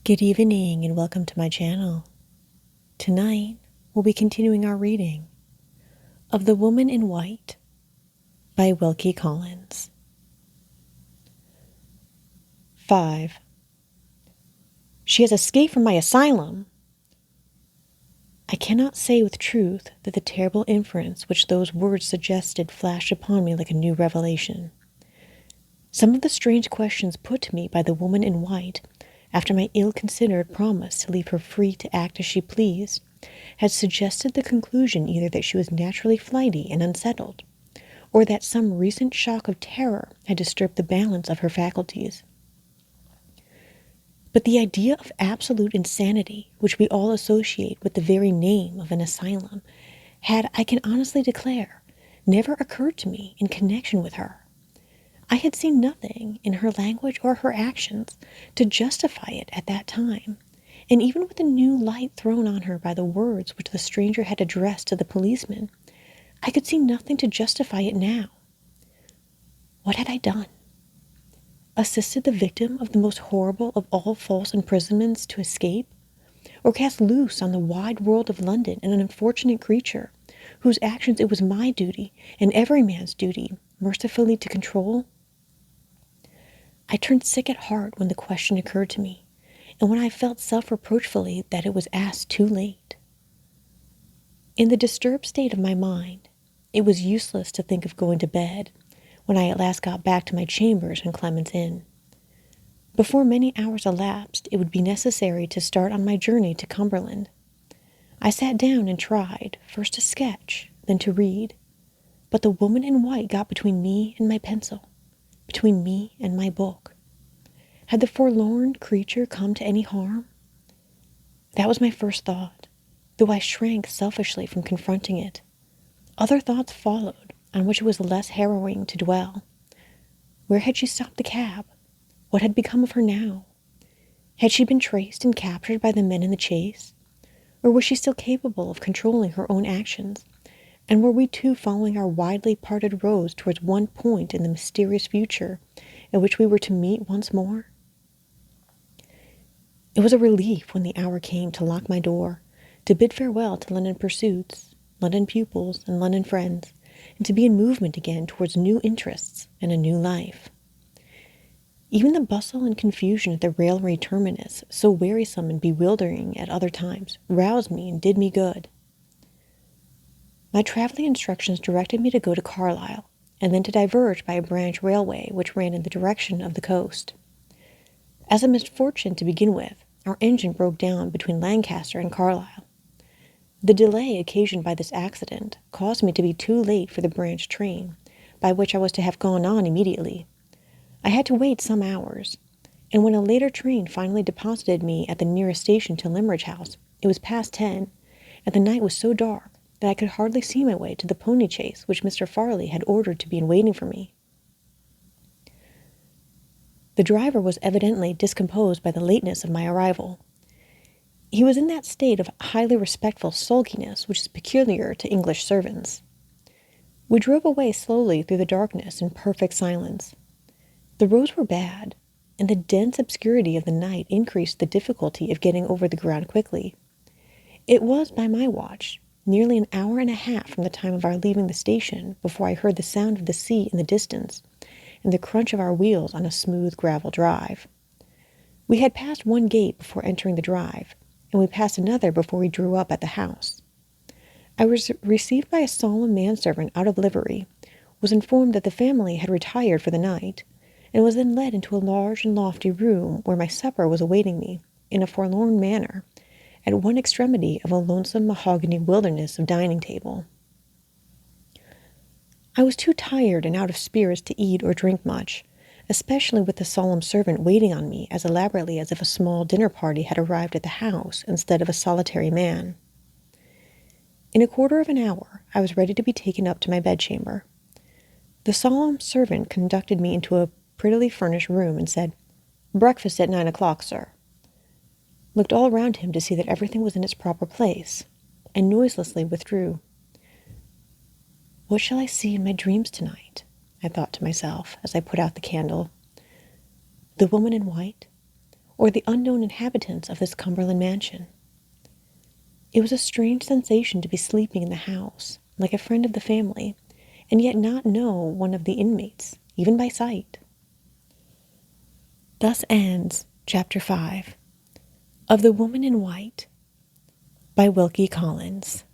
Good evening and welcome to my channel. Tonight, we'll be continuing our reading of The Woman in White by Wilkie Collins. 5. She has escaped from my asylum. I cannot say with truth that the terrible inference which those words suggested flashed upon me like a new revelation. Some of the strange questions put to me by the woman in white after my ill-considered promise to leave her free to act as she pleased had suggested the conclusion either that she was naturally flighty and unsettled, or that some recent shock of terror had disturbed the balance of her faculties. But the idea of absolute insanity, which we all associate with the very name of an asylum, had, I can honestly declare, never occurred to me in connection with her. I had seen nothing in her language or her actions to justify it at that time, and even with the new light thrown on her by the words which the stranger had addressed to the policeman, I could see nothing to justify it now. What had I done? Assisted the victim of the most horrible of all false imprisonments to escape? Or cast loose on the wide world of London an unfortunate creature, whose actions it was my duty, and every man's duty, mercifully to control? I turned sick at heart when the question occurred to me, and when I felt self-reproachfully that it was asked too late. In the disturbed state of my mind, it was useless to think of going to bed when I at last got back to my chambers in Clement's Inn. Before many hours elapsed, it would be necessary to start on my journey to Cumberland. I sat down and tried, first to sketch, then to read, but the woman in white got between me and my pencil, between me and my book. Had the forlorn creature come to any harm? That was my first thought, though I shrank selfishly from confronting it. Other thoughts followed, on which it was less harrowing to dwell. Where had she stopped the cab? What had become of her now? Had she been traced and captured by the men in the chase? Or was she still capable of controlling her own actions? And were we two following our widely parted roads towards one point in the mysterious future at which we were to meet once more? It was a relief when the hour came to lock my door, to bid farewell to London pursuits, London pupils, and London friends, and to be in movement again towards new interests and a new life. Even the bustle and confusion at the railway terminus, so wearisome and bewildering at other times, roused me and did me good. My traveling instructions directed me to go to Carlisle, and then to diverge by a branch railway which ran in the direction of the coast. As a misfortune to begin with, our engine broke down between Lancaster and Carlisle. The delay occasioned by this accident caused me to be too late for the branch train, by which I was to have gone on immediately. I had to wait some hours, and when a later train finally deposited me at the nearest station to Limmeridge House, it was past 10, and the night was so dark that I could hardly see my way to the pony chaise which Mr. Farley had ordered to be in waiting for me. The driver was evidently discomposed by the lateness of my arrival. He was in that state of highly respectful sulkiness which is peculiar to English servants. We drove away slowly through the darkness in perfect silence. The roads were bad, and the dense obscurity of the night increased the difficulty of getting over the ground quickly. It was, by my watch, nearly an hour and a half from the time of our leaving the station before I heard the sound of the sea in the distance and the crunch of our wheels on a smooth gravel drive. We had passed one gate before entering the drive, and we passed another before we drew up at the house. I was received by a solemn manservant out of livery, was informed that the family had retired for the night, and was then led into a large and lofty room where my supper was awaiting me, in a forlorn manner, at one extremity of a lonesome mahogany wilderness of dining table. I was too tired and out of spirits to eat or drink much, especially with the solemn servant waiting on me as elaborately as if a small dinner party had arrived at the house instead of a solitary man. In a quarter of an hour, I was ready to be taken up to my bedchamber. The solemn servant conducted me into a prettily furnished room and said, "Breakfast at 9 o'clock, sir," looked all round him to see that everything was in its proper place, and noiselessly withdrew. What shall I see in my dreams tonight? I thought to myself as I put out the candle. The woman in white? or the unknown inhabitants of this Cumberland mansion. It was a strange sensation to be sleeping in the house, like a friend of the family, and yet not know one of the inmates, even by sight. Thus ends Chapter 5 of The Woman in White by Wilkie Collins.